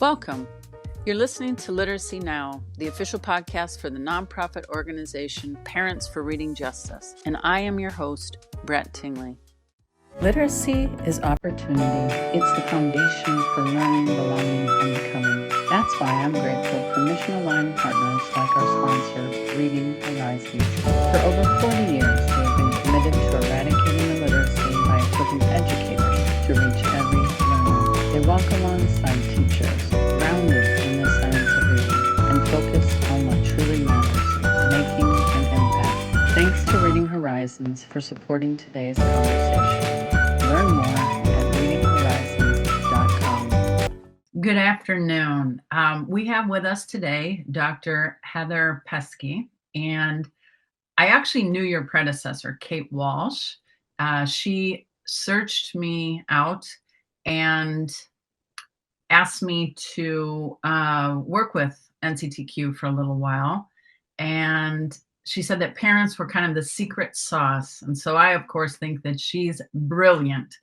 Welcome. You're listening to Literacy Now, the official podcast for the nonprofit organization Parents for Reading Justice, and I am your host, Brett Tingley. Literacy is opportunity. It's the foundation for learning, belonging, and becoming. That's why I'm grateful for mission-aligned partners like our sponsor, Reading Horizons. For over 40 years, they have been committed to eradicating illiteracy by equipping educators to reach every learner. They walk alongside teachers, grounded in the science of reading, and focused on what truly matters, making an impact. Thanks to Reading Horizons for supporting today's conversation. Learn more at readinghorizons.com. Good afternoon. We have with us today Dr. Heather Peske, and I actually knew your predecessor, Kate Walsh. She searched me out and asked me to work with NCTQ for a little while. And she said that parents were kind of the secret sauce. And so I, of course, think that she's brilliant.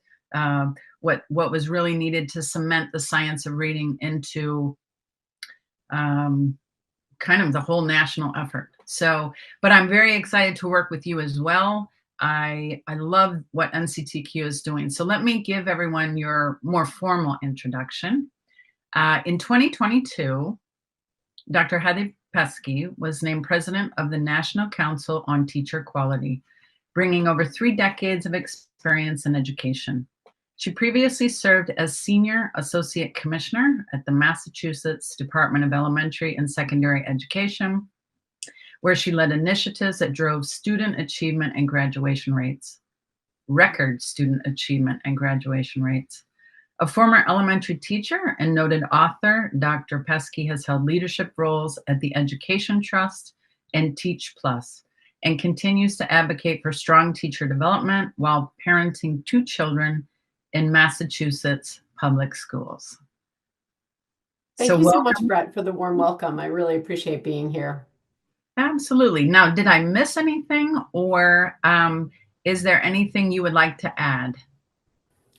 What was really needed to cement the science of reading into kind of the whole national effort. So, but I'm very excited to work with you as well. I love what NCTQ is doing. So let me give everyone your more formal introduction. In 2022, Dr. Heather Peske was named president of the National Council on Teacher Quality, bringing over 3 decades of experience in education. She previously served as Senior Associate Commissioner at the Massachusetts Department of Elementary and Secondary Education, where she led initiatives that drove student achievement and graduation rates, record student achievement and graduation rates. A former elementary teacher and noted author, Dr. Peske has held leadership roles at the Education Trust and Teach Plus, and continues to advocate for strong teacher development while parenting 2 children in Massachusetts public schools. Thank you so much, Brett, for the warm welcome. I really appreciate being here. Absolutely. Now, did I miss anything, or is there anything you would like to add?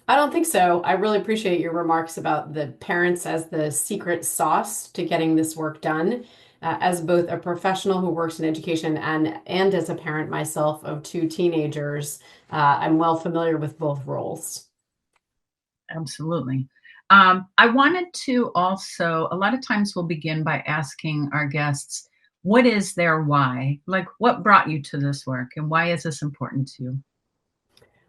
I don't think so. I really appreciate your remarks about the parents as the secret sauce to getting this work done. As both a professional who works in education and as a parent myself of 2 teenagers, I'm well familiar with both roles. Absolutely. I wanted to also, a lot of times we'll begin by asking our guests, what is their why? Like, what brought you to this work, and why is this important to you?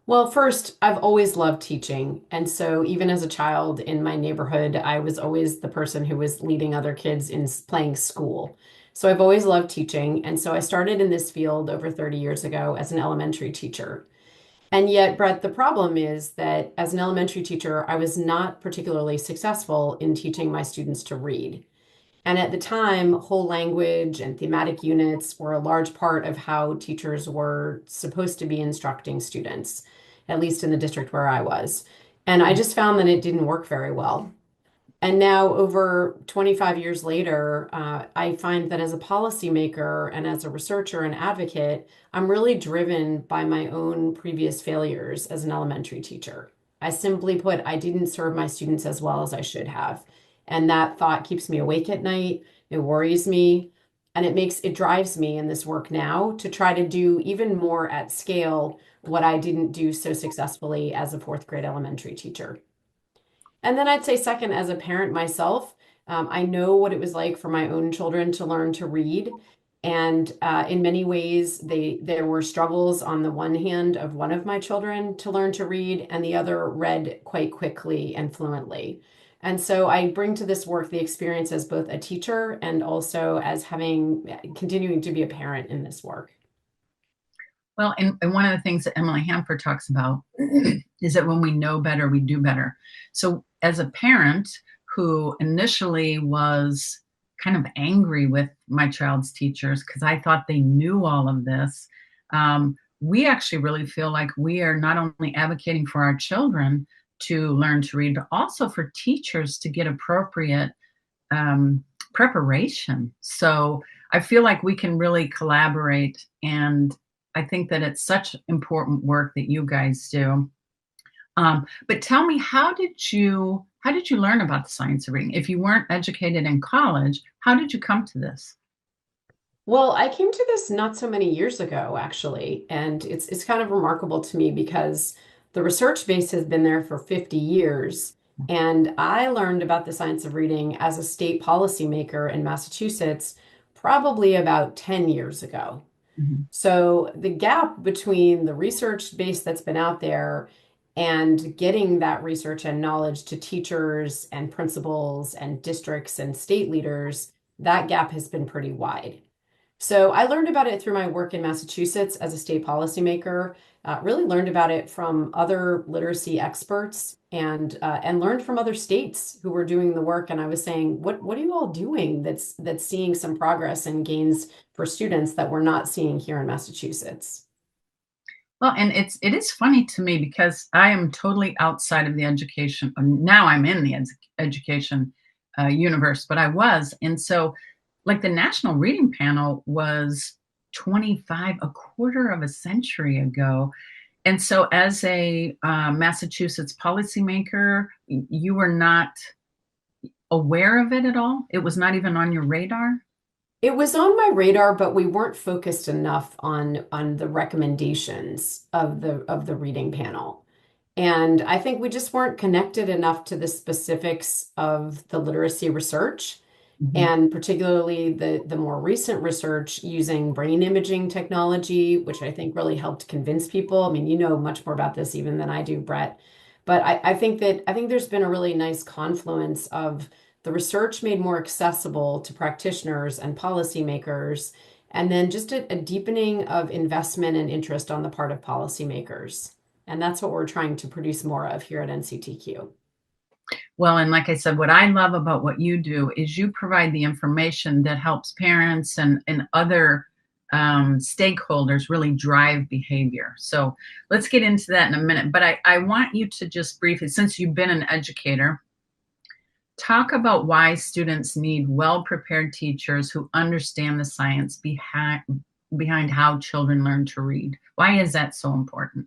Well, first, I've always loved teaching. And so even as a child in my neighborhood, I was always the person who was leading other kids in playing school. So I've always loved teaching. And so I started in this field over 30 years ago as an elementary teacher. And yet, Brett, the problem is that as an elementary teacher, I was not particularly successful in teaching my students to read. And at the time, whole language and thematic units were a large part of how teachers were supposed to be instructing students, at least in the district where I was. And I just found that it didn't work very well. And now, over 25 years later, I find that as a policymaker and as a researcher and advocate, I'm really driven by my own previous failures as an elementary teacher. I simply put, I didn't serve my students as well as I should have. And that thought keeps me awake at night. It worries me. And it drives me in this work now to try to do even more at scale what I didn't do so successfully as a 4th grade elementary teacher. And then I'd say second, as a parent myself, I know what it was like for my own children to learn to read. And in many ways, there were struggles on the one hand of one of my children to learn to read, and the other read quite quickly and fluently. And so I bring to this work the experience as both a teacher and also as continuing to be a parent in this work. Well, and one of the things that Emily Hanford talks about is that when we know better, we do better. So as a parent who initially was kind of angry with my child's teachers because I thought they knew all of this, we actually really feel like we are not only advocating for our children to learn to read, but also for teachers to get appropriate preparation. So I feel like we can really collaborate, and I think that it's such important work that you guys do. But tell me, how did you learn about the science of reading? If you weren't educated in college, how did you come to this? Well, I came to this not so many years ago, actually, and it's kind of remarkable to me because the research base has been there for 50 years, and I learned about the science of reading as a state policymaker in Massachusetts probably about 10 years ago. Mhm. So the gap between the research base that's been out there and getting that research and knowledge to teachers and principals and districts and state leaders, that gap has been pretty wide. So I learned about it through my work in Massachusetts as a state policymaker. Really learned about it from other literacy experts and learned from other states who were doing the work. And I was saying, what are you all doing that's seeing some progress and gains for students that we're not seeing here in Massachusetts? Well, and it is funny to me because I am totally outside of the education. Now I'm in the education universe, but I was, and so like the National Reading Panel was 25, a quarter of a century ago. And so, as a Massachusetts policymaker, you were not aware of it at all. It was not even on your radar. It was on my radar, but we weren't focused enough on the recommendations of the reading panel. And I think we just weren't connected enough to the specifics of the literacy research, Mhm. and particularly the more recent research using brain imaging technology, which I think really helped convince people. I mean, you know much more about this even than I do, Brett. But I think there's been a really nice confluence of the research made more accessible to practitioners and policymakers, and then just a deepening of investment and interest on the part of policymakers. And that's what we're trying to produce more of here at NCTQ. Well, and like I said, what I love about what you do is you provide the information that helps parents and other stakeholders really drive behavior. So let's get into that in a minute. But I want you to just briefly, since you've been an educator, talk about why students need well-prepared teachers who understand the science behind how children learn to read. Why is that so important?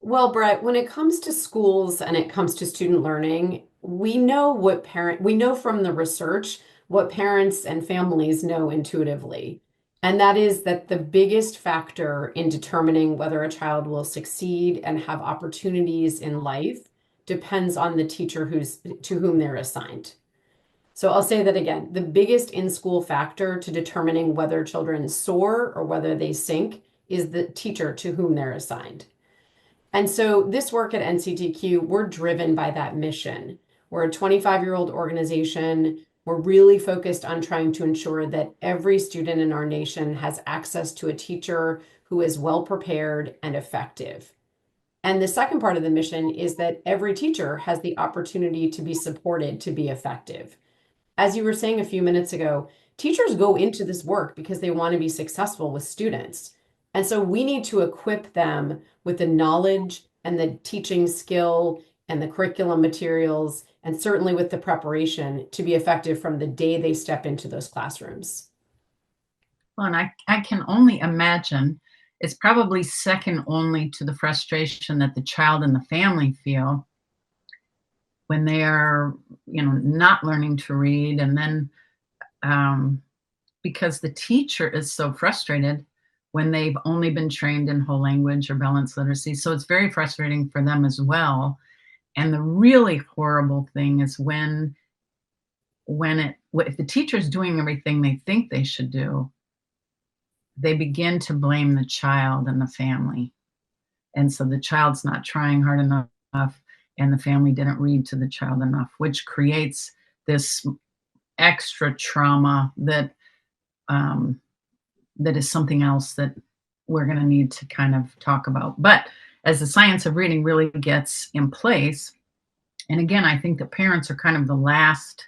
Well, Brett, when it comes to schools and it comes to student learning, we know from the research what parents and families know intuitively. And that is that the biggest factor in determining whether a child will succeed and have opportunities in life depends on the teacher to whom they're assigned. So I'll say that again. The biggest in-school factor to determining whether children soar or whether they sink is the teacher to whom they're assigned. And so this work at NCTQ, we're driven by that mission. We're a 25-year-old organization. We're really focused on trying to ensure that every student in our nation has access to a teacher who is well prepared and effective. And the second part of the mission is that every teacher has the opportunity to be supported to be effective. As you were saying a few minutes ago, teachers go into this work because they want to be successful with students. And so we need to equip them with the knowledge and the teaching skill and the curriculum materials, and certainly with the preparation to be effective from the day they step into those classrooms. Well, and I can only imagine it's probably second only to the frustration that the child and the family feel when they are, not learning to read. And then because the teacher is so frustrated when they've only been trained in whole language or balanced literacy. So it's very frustrating for them as well. And the really horrible thing is if the teacher's doing everything they think they should do, they begin to blame the child and the family. And so the child's not trying hard enough, and the family didn't read to the child enough, which creates this extra trauma um, that is something else that we're going to need to kind of talk about. But as the science of reading really gets in place, and again, I think that parents are kind of the last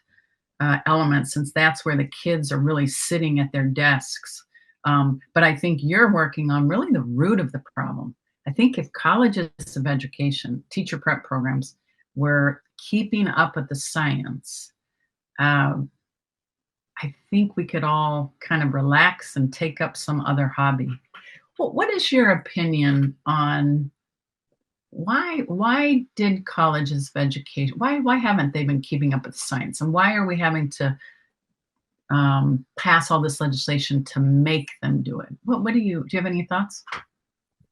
element, since that's where the kids are really sitting at their desks. But I think you're working on really the root of the problem. I think if colleges of education, teacher prep programs, were keeping up with the science, um, I think we could all kind of relax and take up some other hobby. Well, what is your opinion on why did colleges of education, why haven't they been keeping up with science? And why are we having to pass all this legislation to make them do it? What do you have any thoughts?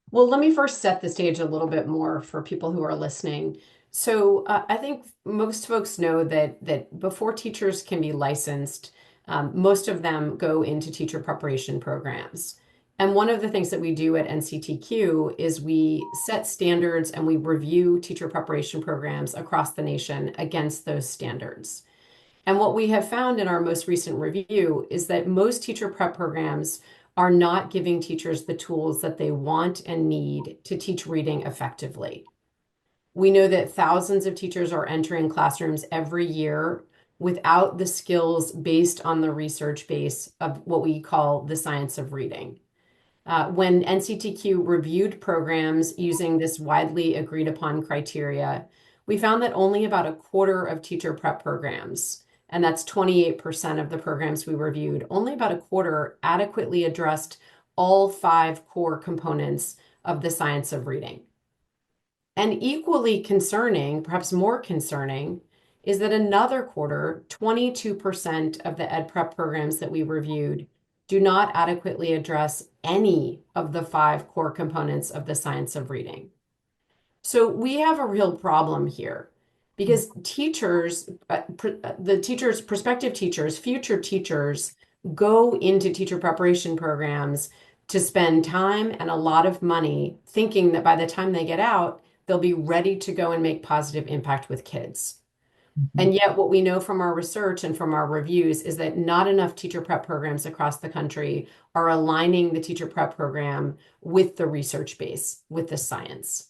Well, let me first set the stage a little bit more for people who are listening. So, I think most folks know that before teachers can be licensed, most of them go into teacher preparation programs. And one of the things that we do at NCTQ is we set standards and we review teacher preparation programs across the nation against those standards. And what we have found in our most recent review is that most teacher prep programs are not giving teachers the tools that they want and need to teach reading effectively. We know that thousands of teachers are entering classrooms every year without the skills based on the research base of what we call the science of reading. When NCTQ reviewed programs using this widely agreed upon criteria, we found that only about a quarter of teacher prep programs, and that's 28% of the programs we reviewed, only about a quarter adequately addressed all 5 core components of the science of reading. And equally concerning, perhaps more concerning, is that another quarter, 22% of the ed prep programs that we reviewed, do not adequately address any of the 5 core components of the science of reading. So we have a real problem here because teachers, prospective teachers, future teachers go into teacher preparation programs to spend time and a lot of money thinking that by the time they get out, they'll be ready to go and make positive impact with kids. Mhm. And yet, what we know from our research and from our reviews is that not enough teacher prep programs across the country are aligning the teacher prep program with the research base, with the science.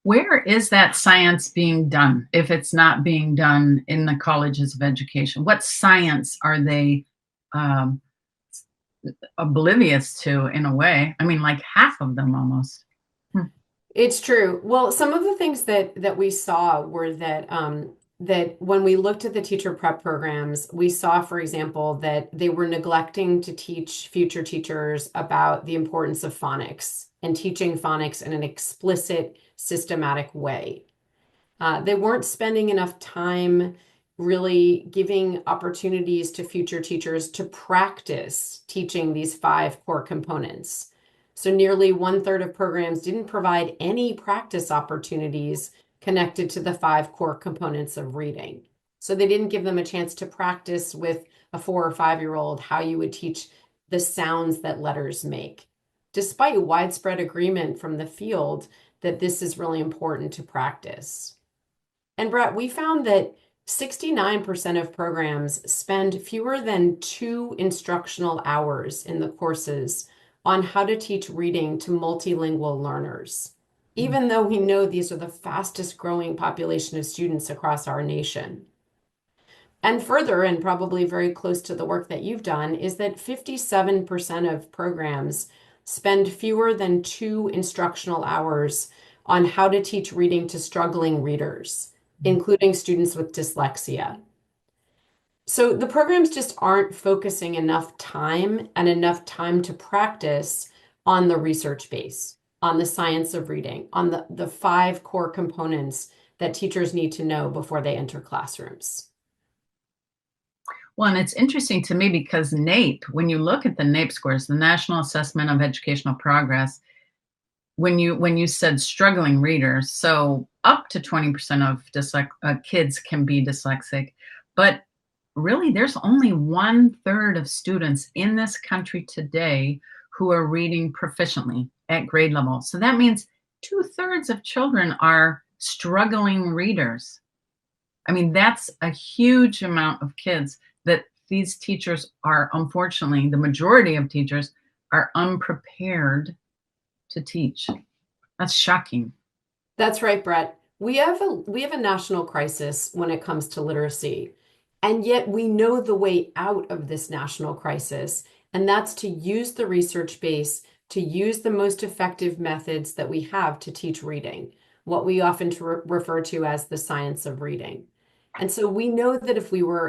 Where is that science being done if it's not being done in the colleges of education? What science are they um, oblivious to in a way? I mean, like half of them almost. Hmm. It's true. Well, some of the things that we saw were that when we looked at the teacher prep programs, we saw, for example, that they were neglecting to teach future teachers about the importance of phonics and teaching phonics in an explicit, systematic way. They weren't spending enough time really giving opportunities to future teachers to practice teaching these 5 core components. So nearly 1/3 of programs didn't provide any practice opportunities connected to the 5 core components of reading. So they didn't give them a chance to practice with a 4 or 5-year-old how you would teach the sounds that letters make, despite widespread agreement from the field that this is really important to practice. And Brett, we found that 69% of programs spend fewer than 2 instructional hours in the courses on how to teach reading to multilingual learners, even though we know these are the fastest growing population of students across our nation. And further, and probably very close to the work that you've done, is that 57% of programs spend fewer than 2 instructional hours on how to teach reading to struggling readers, including students with dyslexia. So the programs just aren't focusing enough time and enough time to practice on the research base, on the science of reading, on the 5 core components that teachers need to know before they enter classrooms. Well, and it's interesting to me because NAEP, when you look at the NAEP scores, the National Assessment of Educational Progress, when you said struggling readers, so up to 20% of kids can be dyslexic, but really there's only 1/3 of students in this country today who are reading proficiently at grade level. So that means 2/3 of children are struggling readers. I mean, that's a huge amount of kids that these teachers are, unfortunately, the majority of teachers are unprepared to teach. That's shocking. That's right, Brett. We have a national crisis when it comes to literacy. And yet we know the way out of this national crisis, and that's to use the research base, to use the most effective methods that we have to teach reading, what we often refer to as the science of reading. And so we know that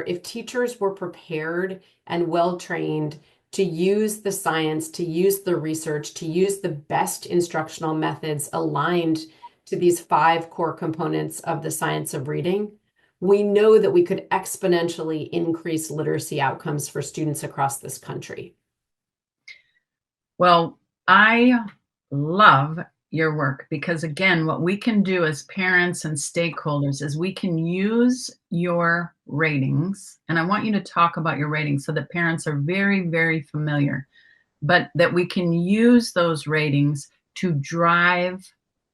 if teachers were prepared and well trained to use the science, to use the research, to use the best instructional methods aligned to these 5 core components of the science of reading, we know that we could exponentially increase literacy outcomes for students across this country. Well, I love your work because, again, what we can do as parents and stakeholders is we can use your ratings. And I want you to talk about your ratings so that parents are very, very familiar, but that we can use those ratings to drive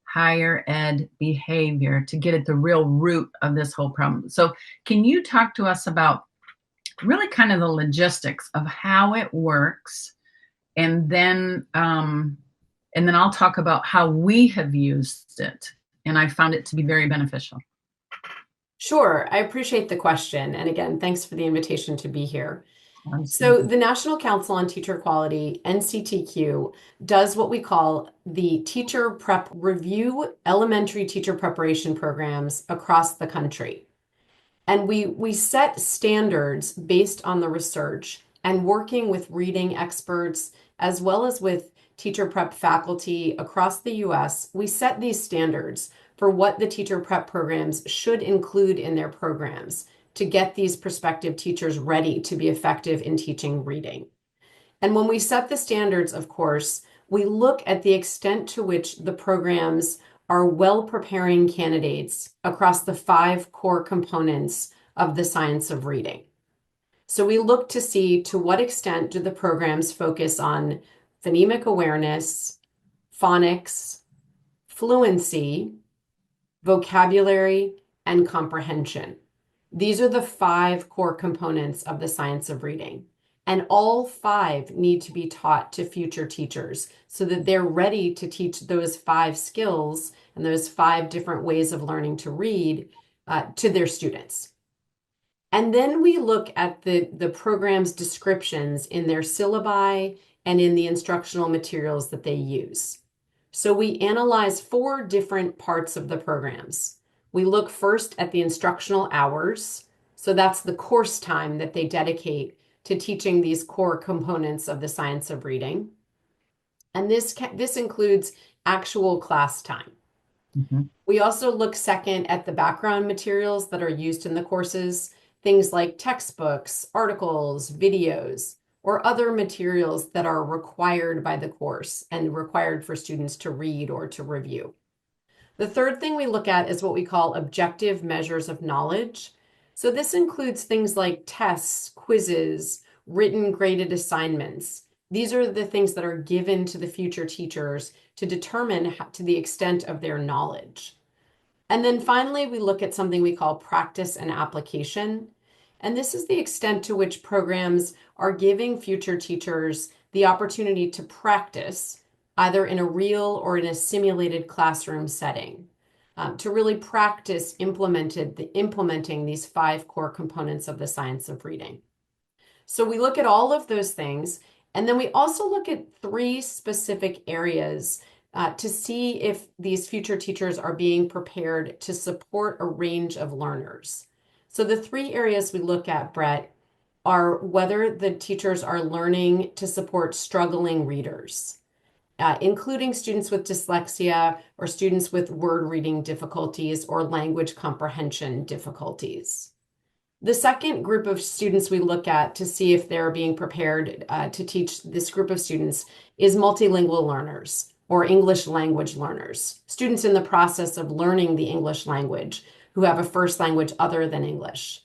higher ed behavior to get at the real root of this whole problem. So, can you talk to us about really kind of the logistics of how it works? And then I'll talk about how we have used it, and I found it to be very beneficial. Sure, I appreciate the question. And again, thanks for the invitation to be here. So Absolutely. the National Council on Teacher Quality, NCTQ, does what we call the Teacher Prep Review elementary teacher preparation programs across the country. And we set standards based on the research and working with reading experts as well as with teacher prep faculty across the US, we set these standards for what the teacher prep programs should include in their programs to get these prospective teachers ready to be effective in teaching reading. And when we set the standards, of course, we look at the extent to which the programs are well preparing candidates across the 5 core components of the science of reading. So we look to see to what extent do the programs focus on phonemic awareness, phonics, fluency, vocabulary, and comprehension. These are the 5 core components of the science of reading. And all 5 need to be taught to future teachers so that they're ready to teach those 5 skills and those 5 different ways of learning to read to their students. And then we look at the program's descriptions in their syllabi and in the instructional materials that they use. So we analyze 4 different parts of the programs. We look first at the instructional hours. So that's the course time that they dedicate to teaching these core components of the science of reading. And this includes actual class time. Mhm. We also look second at the background materials that are used in the courses, things like textbooks, articles, videos, or other materials that are required by the course and required for students to read or to review. The third thing we look at is what we call objective measures of knowledge. So this includes things like tests, quizzes, written graded assignments. These are the things that are given to the future teachers to determine to the extent of their knowledge. And then finally, we look at something we call practice and application. And this is the extent to which programs are giving future teachers the opportunity to practice, either in a real or in a simulated classroom setting, to really practice implementing these 5 core components of the science of reading. So we look at all of those things, and then we also look at 3 specific areas to see if these future teachers are being prepared to support a range of learners. So the 3 areas we look at, Brett, are whether the teachers are learning to support struggling readers, including students with dyslexia or students with word reading difficulties or language comprehension difficulties. The second group of students we look at to see if they're being prepared to teach this group of students is multilingual learners or English language learners, students in the process of learning the English language who have a first language other than English.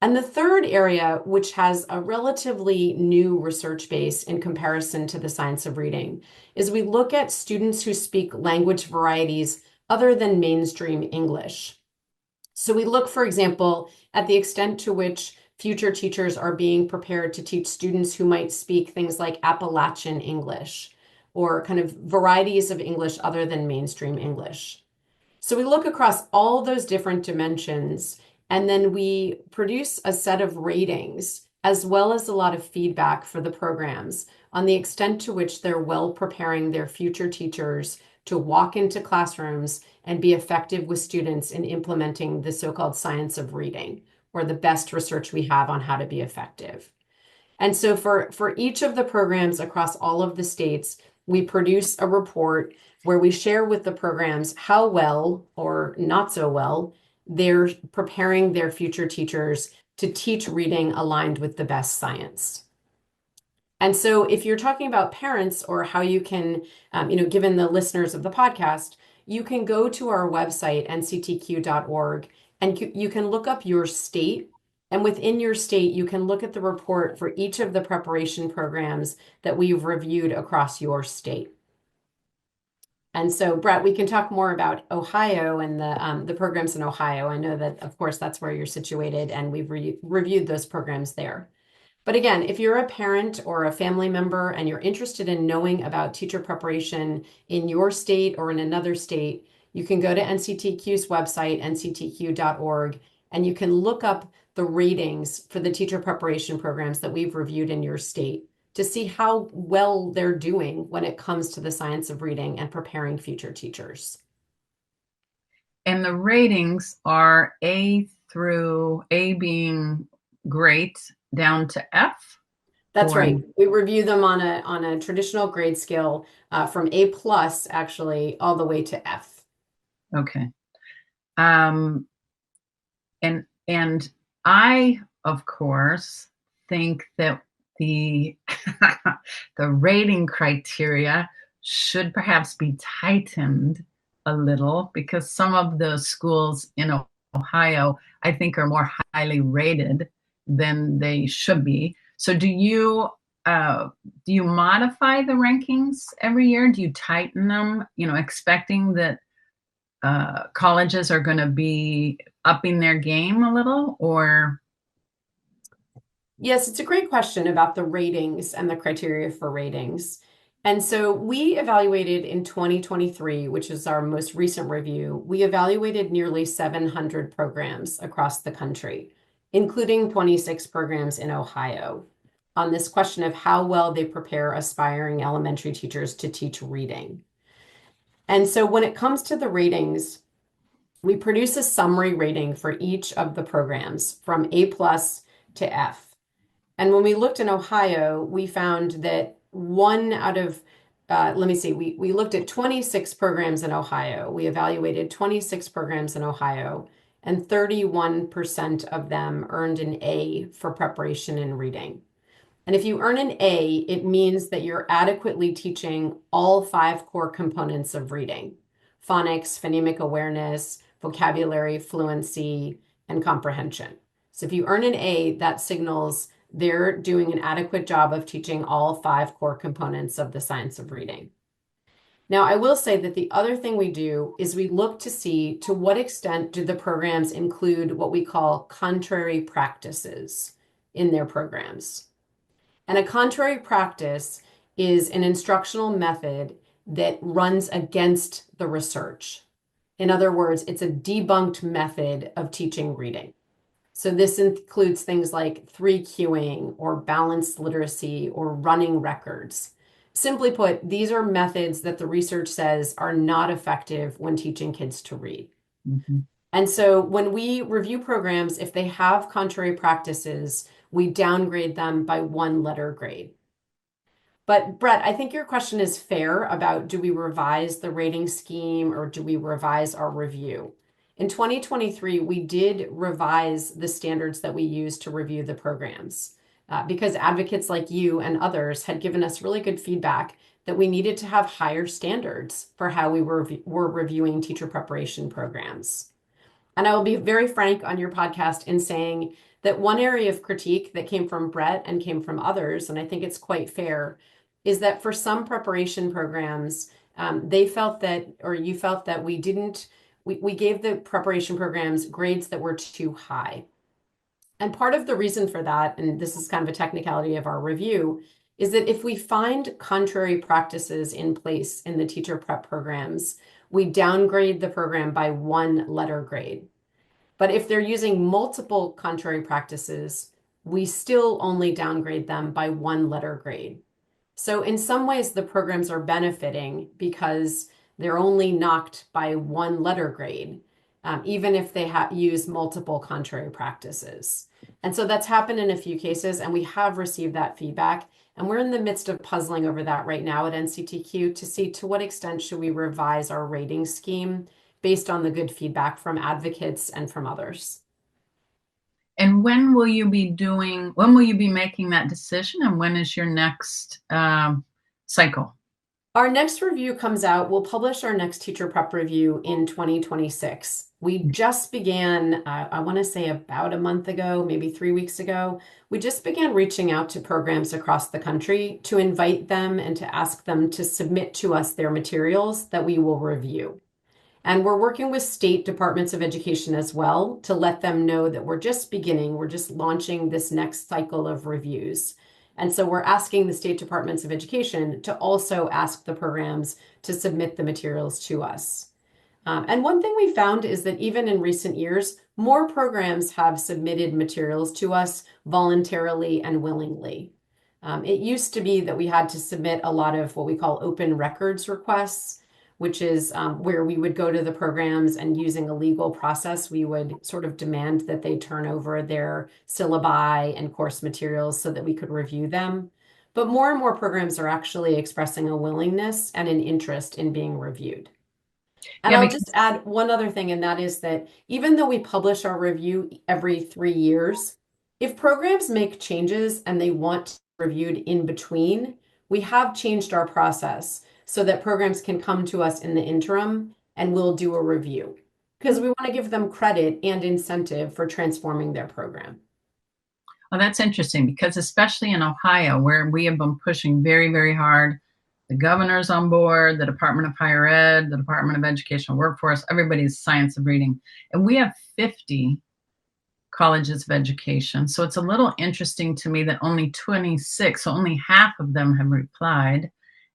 And the third area, which has a relatively new research base in comparison to the science of reading, is we look at students who speak language varieties other than mainstream English. So we look, for example, at the extent to which future teachers are being prepared to teach students who might speak things like Appalachian English or kind of varieties of English other than mainstream English. So we look across all those different dimensions, and then we produce a set of ratings as well as a lot of feedback for the programs on the extent to which they're well preparing their future teachers to walk into classrooms and be effective with students in implementing the so-called science of reading, or the best research we have on how to be effective. And so for each of the programs across all of the states, we produce a report where we share with the programs how well or not so well they're preparing their future teachers to teach reading aligned with the best science. And so if you're talking about parents or how you can, given the listeners of the podcast, you can go to our website, nctq.org, and you can look up your state. And within your state, you can look at the report for each of the preparation programs that we've reviewed across your state. And so, Brett, we can talk more about Ohio and the programs in Ohio. I know that, of course, that's where you're situated, and we've reviewed those programs there. But again, if you're a parent or a family member and you're interested in knowing about teacher preparation in your state or in another state, you can go to NCTQ's website, nctq.org, and you can look up the ratings for the teacher preparation programs that we've reviewed in your state to see how well they're doing when it comes to the science of reading and preparing future teachers. And the ratings are A being great down to F? That's Or right. We review them on a traditional grade scale from A plus actually all the way to F. okay. And I, of course, think that the the rating criteria should perhaps be tightened a little, because some of the schools in Ohio, I think, are more highly rated than they should be. So do you modify the rankings every year? Do you tighten them, expecting that colleges are going to be upping their game a little, or? Yes, it's a great question about the ratings and the criteria for ratings. And so we evaluated in 2023, which is our most recent review, we evaluated nearly 700 programs across the country, including 26 programs in Ohio, on this question of how well they prepare aspiring elementary teachers to teach reading. And so when it comes to the ratings, we produce a summary rating for each of the programs from A plus to F. And when we looked in Ohio, we found that one out of, we looked at 26 programs in Ohio. We evaluated 26 programs in Ohio, and 31% of them earned an A for preparation in reading. And if you earn an A, it means that you're adequately teaching all 5 core components of reading: phonics, phonemic awareness, vocabulary, fluency, and comprehension. So if you earn an A, that signals they're doing an adequate job of teaching all 5 core components of the science of reading. Now, I will say that the other thing we do is we look to see to what extent do the programs include what we call contrary practices in their programs. And a contrary practice is an instructional method that runs against the research. In other words, it's a debunked method of teaching reading. So this includes things like 3Qing or balanced literacy or running records. Simply put, these are methods that the research says are not effective when teaching kids to read. Mm-hmm. And so when we review programs, if they have contrary practices, we downgrade them by 1 letter grade. But Brett, I think your question is fair about, do we revise the rating scheme or do we revise our review? In 2023, we did revise the standards that we use to review the programs because advocates like you and others had given us really good feedback that we needed to have higher standards for how we were reviewing teacher preparation programs. And I will be very frank on your podcast in saying that one area of critique that came from Brett and came from others, and I think it's quite fair, is that for some preparation programs, they felt that, or you felt that we gave the preparation programs grades that were too high. And part of the reason for that, and this is kind of a technicality of our review, is that if we find contrary practices in place in the teacher prep programs, we downgrade the program by 1 letter grade. But if they're using multiple contrary practices, we still only downgrade them by 1 letter grade. So in some ways, the programs are benefiting because they're only knocked by 1 letter grade, even if they use multiple contrary practices. And so that's happened in a few cases, and we have received that feedback. And we're in the midst of puzzling over that right now at NCTQ to see to what extent should we revise our rating scheme based on the good feedback from advocates and from others. And when will you be making that decision? And when is your next cycle? Our next review comes out, we'll publish our next teacher prep review in 2026. We just began, I want to say about a month ago, maybe 3 weeks ago, we just began reaching out to programs across the country to invite them and to ask them to submit to us their materials that we will review. And we're working with state departments of education as well to let them know that we're just beginning, we're just launching this next cycle of reviews. And so we're asking the state departments of education to also ask the programs to submit the materials to us. And one thing we found is that even in recent years, more programs have submitted materials to us voluntarily and willingly. It used to be that we had to submit a lot of what we call open records requests, which is where we would go to the programs and using a legal process, we would sort of demand that they turn over their syllabi and course materials so that we could review them. But more and more programs are actually expressing a willingness and an interest in being reviewed. And Yeah, I'll because just add one other thing, and that is that even though we publish our review every 3 years, if programs make changes and they want reviewed in between, we have changed our process so that programs can come to us in the interim and we'll do a review because we want to give them credit and incentive for transforming their program. well, that's interesting because especially in Ohio, where we have been pushing very, very hard, the governor's on board, the Department of Higher Ed, the Department of Educational Workforce, everybody's science of reading. And we have 50 colleges of education. So it's a little interesting to me that only 26, so only half of them have replied.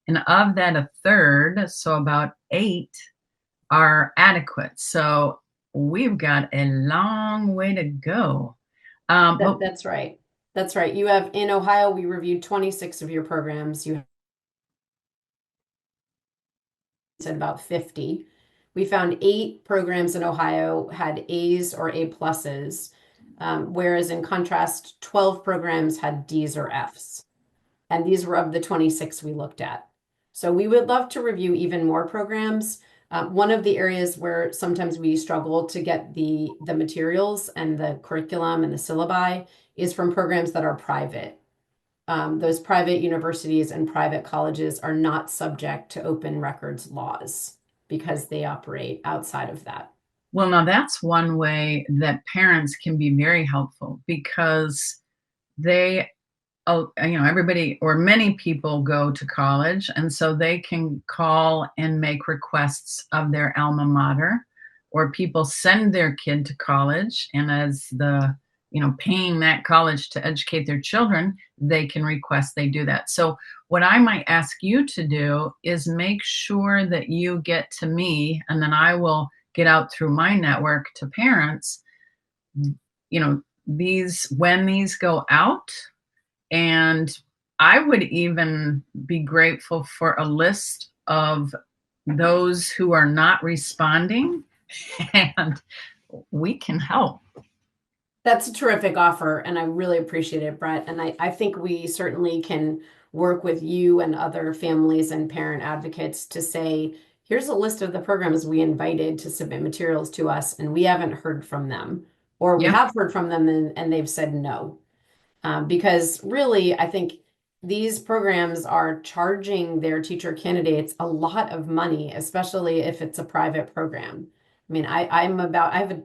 And of that, a third, so about 8, are adequate. So we've got a long way to go. But That's right. That's right. You have in Ohio, we reviewed 26 of your programs. You said about 50. We found 8 programs in Ohio had A's or A pluses, whereas in contrast, 12 programs had D's or F's. And these were of the 26 we looked at. So we would love to review even more programs. One of the areas where sometimes we struggle to get the materials and the curriculum and the syllabi is from programs that are private. Those private universities and private colleges are not subject to open records laws because they operate outside of that. well, now that's one way that parents can be very helpful because they everybody or many people go to college, and so they can call and make requests of their alma mater, or people send their kid to college, and as the paying that college to educate their children, they can request they do that. So what I might ask you to do is make sure that you get to me, and then I will get out through my network to parents, these when these go out. And I would even be grateful for a list of those who are not responding, and we can help. That's a terrific offer, and I really appreciate it, Brett. And I think we certainly can work with you and other families and parent advocates to say, here's a list of the programs we invited to submit materials to us, and we haven't heard from them, or we Yeah. have heard from them and they've said no. Because really, I think these programs are charging their teacher candidates a lot of money, especially if it's a private program. I mean, I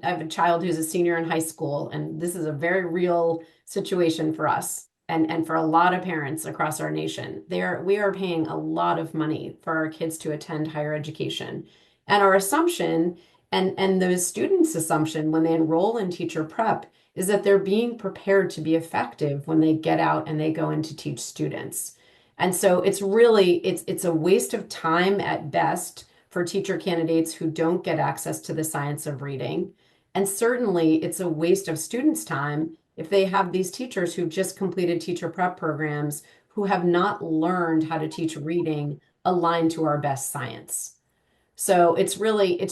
have a child who's a senior in high school, and this is a very real situation for us and for a lot of parents across our nation. We are paying a lot of money for our kids to attend higher education. And our assumption and those students' assumption when they enroll in teacher prep is that they're being prepared to be effective when they get out and they go in to teach students. And so it's a waste of time at best for teacher candidates who don't get access to the science of reading. And certainly it's a waste of students' time if they have these teachers who just completed teacher prep programs who have not learned how to teach reading aligned to our best science. So it's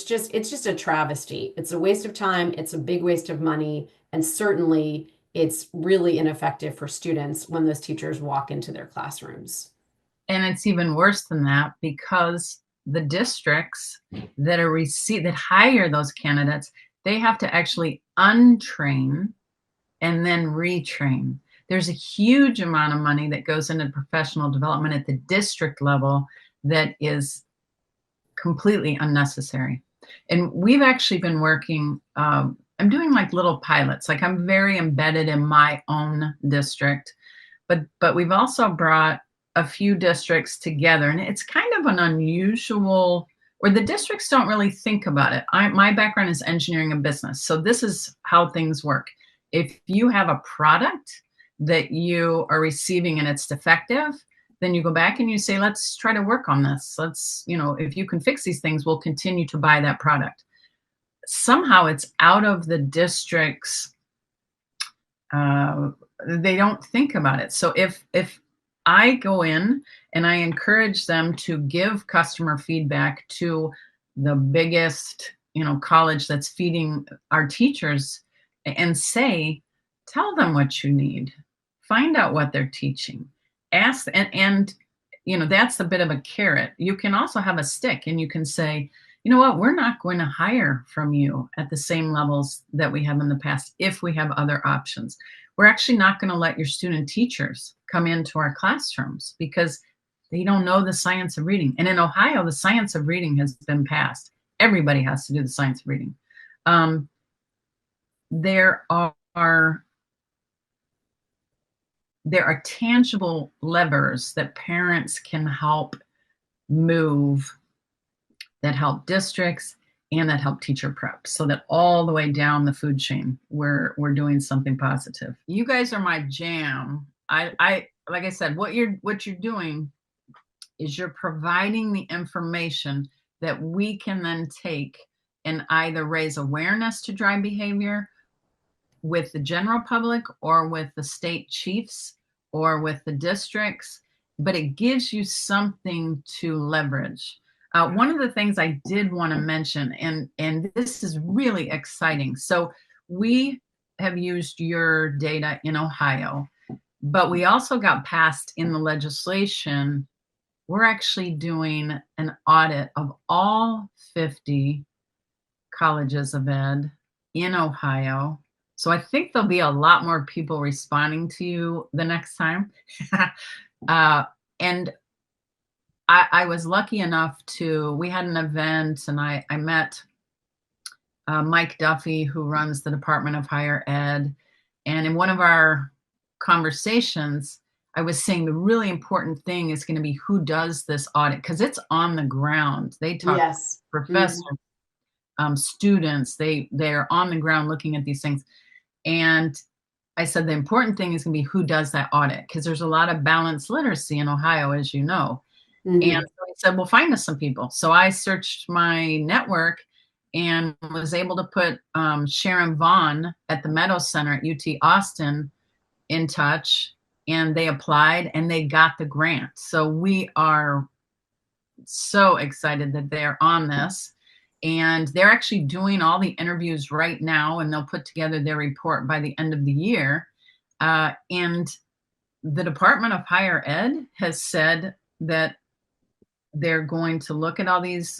just a travesty. It's a waste of time, it's a big waste of money, and certainly it's really ineffective for students when those teachers walk into their classrooms. And it's even worse than that because the districts that hire those candidates, they have to actually untrain and then retrain. There's a huge amount of money that goes into professional development at the district level that is completely unnecessary. And we've actually been working, I'm doing like little pilots, like I'm very embedded in my own district, but we've also brought a few districts together, and it's kind of an unusual, where the districts don't really think about it. My background is engineering and business, so this is how things work. If you have a product that you are receiving and it's defective, then you go back and you say, let's try to work on this. If you can fix these things, we'll continue to buy that product. Somehow it's out of the district's, they don't think about it. So if I go in and I encourage them to give customer feedback to the biggest, college that's feeding our teachers and say, tell them what you need, find out what they're teaching, ask, and that's a bit of a carrot. You can also have a stick and you can say, you know what, we're not going to hire from you at the same levels that we have in the past if we have other options. We're actually not going to let your student teachers come into our classrooms because they don't know the science of reading. And in Ohio, the science of reading has been passed. Everybody has to do the science of reading. There are tangible levers that parents can help move, that help districts and that help teacher prep, so that all the way down the food chain we're doing something positive. You guys are my jam. I like I said, what you're doing is you're providing the information that we can then take and either raise awareness to drive behavior with the general public or with the state chiefs or with the districts, but it gives you something to leverage. One of the things I did want to mention, and this is really exciting. So we have used your data in Ohio, but we also got passed in the legislation. We're actually doing an audit of all 50 colleges of ed in Ohio. So I think there'll be a lot more people responding to you the next time. And I was lucky enough we had an event and I met Mike Duffy, who runs the Department of Higher Ed. And in one of our conversations, I was saying the really important thing is going to be who does this audit, because it's on the ground. They talk to Yes. professors, students, they're on the ground looking at these things. And I said the important thing is going to be who does that audit, because there's a lot of balanced literacy in Ohio, as you know. And so I said, well, find us some people. So I searched my network and was able to put Sharon Vaughn at the Meadows Center at UT Austin in touch, and they applied and they got the grant. So we are so excited that they're on this. And they're actually doing all the interviews right now, and they'll put together their report by the end of the year. And the Department of Higher Ed has said that they're going to look at all these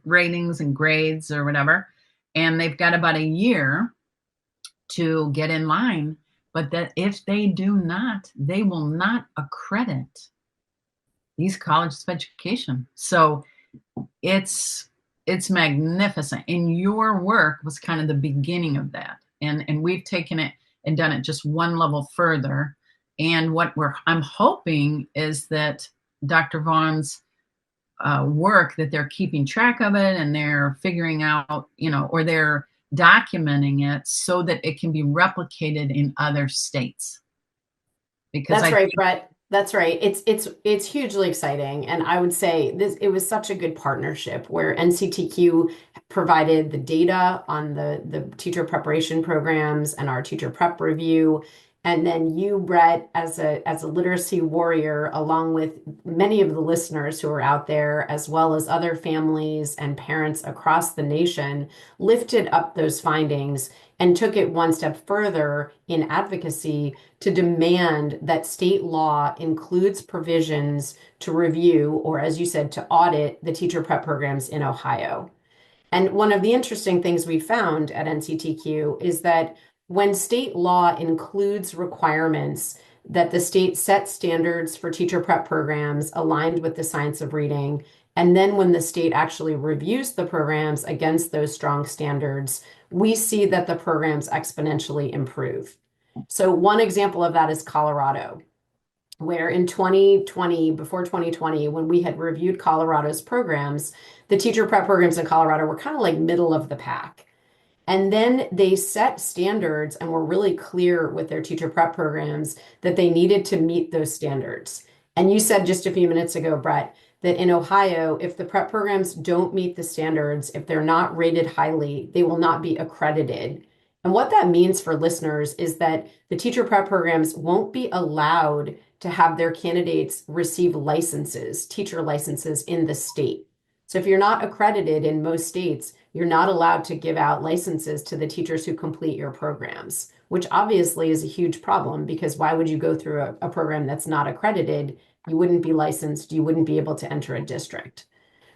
ratings and grades or whatever, and they've got about a year to get in line. But that if they do not, they will not accredit these colleges of education. So it's magnificent. And your work was kind of the beginning of that. And we've taken it and done it just one level further. And what I'm hoping is that Dr. Vaughn's work, that they're keeping track of it and they're figuring out, or they're documenting it so that it can be replicated in other states. Because That's right, Brett. That's right. It's hugely exciting. And I would say it was such a good partnership where NCTQ provided the data on the teacher preparation programs and our teacher prep review. And then you, Brett, as a literacy warrior, along with many of the listeners who are out there, as well as other families and parents across the nation, lifted up those findings and took it one step further in advocacy to demand that state law includes provisions to review, or as you said, to audit the teacher prep programs in Ohio. And one of the interesting things we found at NCTQ is that when state law includes requirements that the state set standards for teacher prep programs aligned with the science of reading, and then when the state actually reviews the programs against those strong standards, we see that the programs exponentially improve. So one example of that is Colorado, where in 2020, before 2020, when we had reviewed Colorado's programs, the teacher prep programs in Colorado were kind of like middle of the pack. And then they set standards and were really clear with their teacher prep programs that they needed to meet those standards. And you said just a few minutes ago, Brett, that in Ohio, if the prep programs don't meet the standards, if they're not rated highly, they will not be accredited. And what that means for listeners is that the teacher prep programs won't be allowed to have their candidates receive licenses, teacher licenses in the state. So if you're not accredited in most states, you're not allowed to give out licenses to the teachers who complete your programs, which obviously is a huge problem because why would you go through a program that's not accredited? You wouldn't be licensed, you wouldn't be able to enter a district.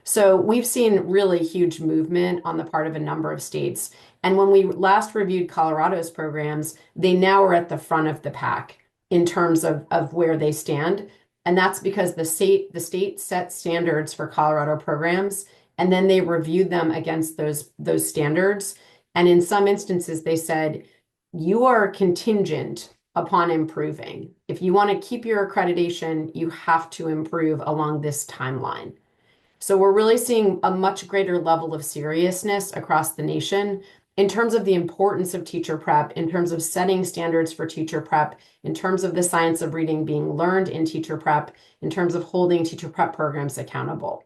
So we've seen really huge movement on the part of a number of states. And when we last reviewed Colorado's programs, they now are at the front of the pack in terms of where they stand. And that's because the state set standards for Colorado programs, and then they reviewed them against those standards. And in some instances, they said, you are contingent upon improving. If you want to keep your accreditation, you have to improve along this timeline. So we're really seeing a much greater level of seriousness across the nation in terms of the importance of teacher prep, in terms of setting standards for teacher prep, in terms of the science of reading being learned in teacher prep, in terms of holding teacher prep programs accountable.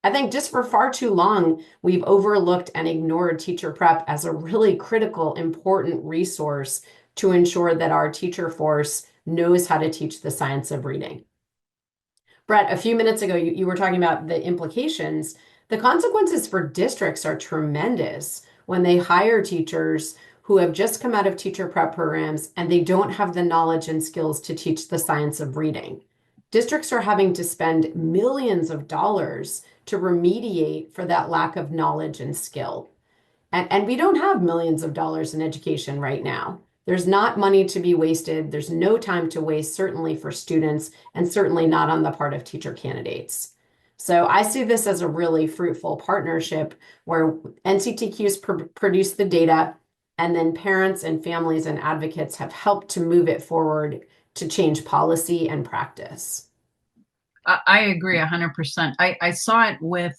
I think just for far too long, we've overlooked and ignored teacher prep as a really critical, important resource to ensure that our teacher force knows how to teach the science of reading. Brett, a few minutes ago, you were talking about the implications. The consequences for districts are tremendous when they hire teachers who have just come out of teacher prep programs and they don't have the knowledge and skills to teach the science of reading. Districts are having to spend millions of dollars to remediate for that lack of knowledge and skill. And we don't have millions of dollars in education right now. There's not money to be wasted. There's no time to waste, certainly for students, and certainly not on the part of teacher candidates. So I see this as a really fruitful partnership where NCTQ's produced the data, and then parents and families and advocates have helped to move it forward to change policy and practice. I agree 100%. I saw it with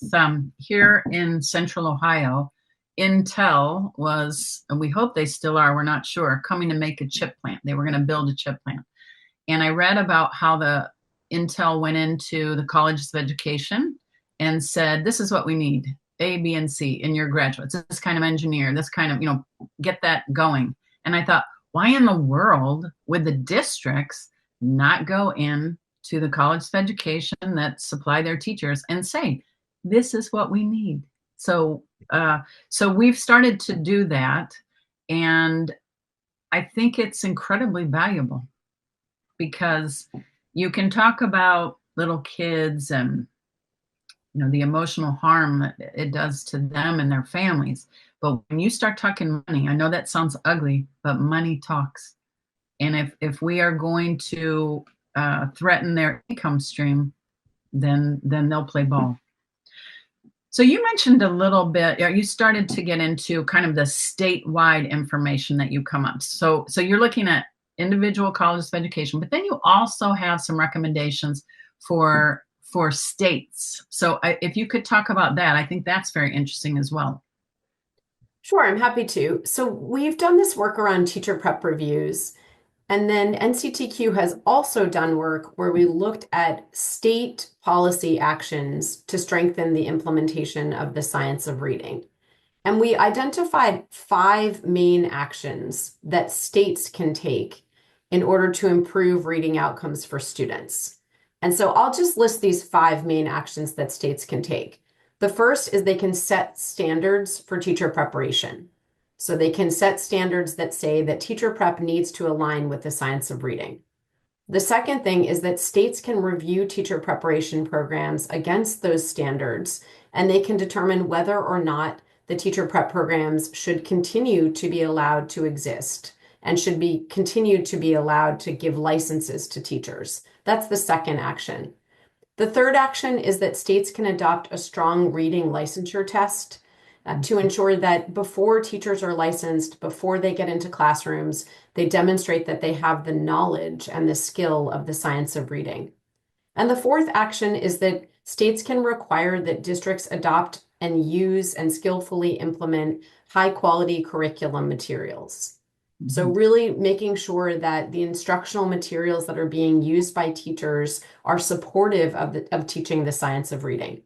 here in Central Ohio. Intel was, and we hope they still are, we're not sure, coming to make a chip plant. They were going to build a chip plant. And I read about how the Intel went into the colleges of education and said, this is what we need, A, B, and C in your graduates, this kind of engineer, this kind of, get that going. And I thought, why in the world would the districts not go in to the colleges of education that supply their teachers and say, this is what we need? So we've started to do that, and I think it's incredibly valuable because you can talk about little kids and the emotional harm that it does to them and their families. But when you start talking money, I know that sounds ugly, but money talks. And if we are going to threaten their income stream, then they'll play ball. So you mentioned a little bit, you started to get into kind of the statewide information that you come up. So you're looking at individual colleges of education, but then you also have some recommendations for states. So if you could talk about that, I think that's very interesting as well. Sure, I'm happy to. So we've done this work around teacher prep reviews. And then NCTQ has also done work where we looked at state policy actions to strengthen the implementation of the science of reading. And we identified 5 main actions that states can take in order to improve reading outcomes for students. And so I'll just list these 5 main actions that states can take. The first is they can set standards for teacher preparation. So they can set standards that say that teacher prep needs to align with the science of reading. The second thing is that states can review teacher preparation programs against those standards, and they can determine whether or not the teacher prep programs should continue to be allowed to exist and should be continued to be allowed to give licenses to teachers. That's the second action. The third action is that states can adopt a strong reading licensure test to ensure that before teachers are licensed, before they get into classrooms, they demonstrate that they have the knowledge and the skill of the science of reading. And the fourth action is that states can require that districts adopt and use and skillfully implement high quality curriculum materials. So really making sure that the instructional materials that are being used by teachers are supportive of teaching the science of reading.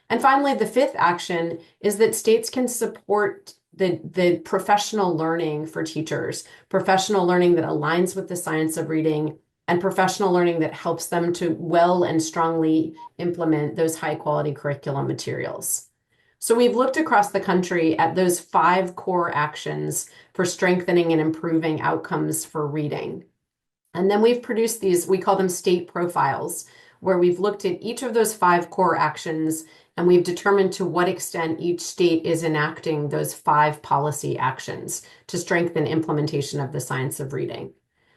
And finally, the fifth action is that states can support the professional learning for teachers, professional learning that aligns with the science of reading, and professional learning that helps them to well and strongly implement those high quality curriculum materials. So we've looked across the country at those 5 core actions for strengthening and improving outcomes for reading. And then we've produced these, we call them state profiles, where we've looked at each of those 5 core actions and we've determined to what extent each state is enacting those 5 policy actions to strengthen implementation of the science of reading.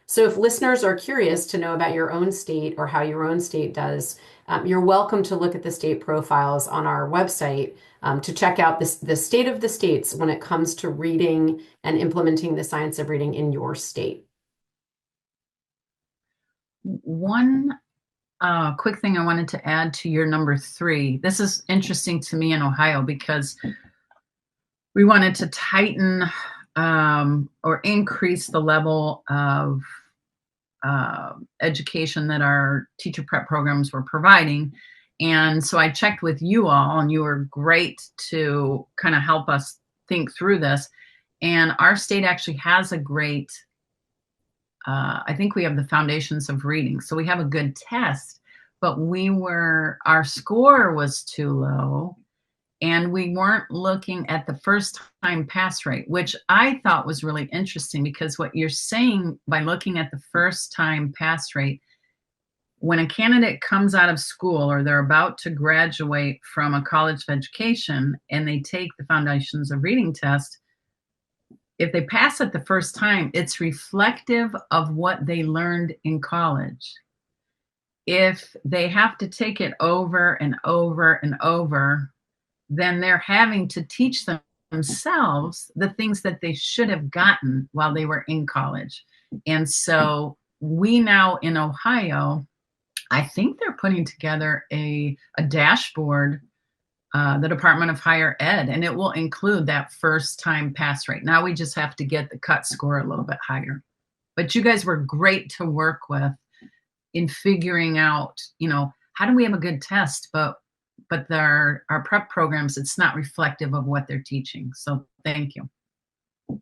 So if listeners are curious to know about your own state or how your own state does, you're welcome to look at the state profiles on our website to check out the state of the states when it comes to reading and implementing the science of reading in your state. One quick thing I wanted to add to your number 3. This is interesting to me in Ohio because we wanted to tighten or increase the level of education that our teacher prep programs were providing. And so I checked with you all, and you were great to kind of help us think through this. And our state actually has a great, I think we have the foundations of reading. So we have a good test, but our score was too low. And we weren't looking at the first time pass rate, which I thought was really interesting because what you're saying by looking at the first time pass rate, when a candidate comes out of school or they're about to graduate from a college of education and they take the foundations of reading test, if they pass it the first time, it's reflective of what they learned in college. If they have to take it over and over and over, then they're having to teach themselves the things that they should have gotten while they were in college. And so we now in Ohio, I think they're putting together a dashboard, the Department of Higher Ed, and it will include that first time pass rate. Now we just have to get the cut score a little bit higher. But you guys were great to work with in figuring out, how do we have a good test, but our prep programs, it's not reflective of what they're teaching. So thank you.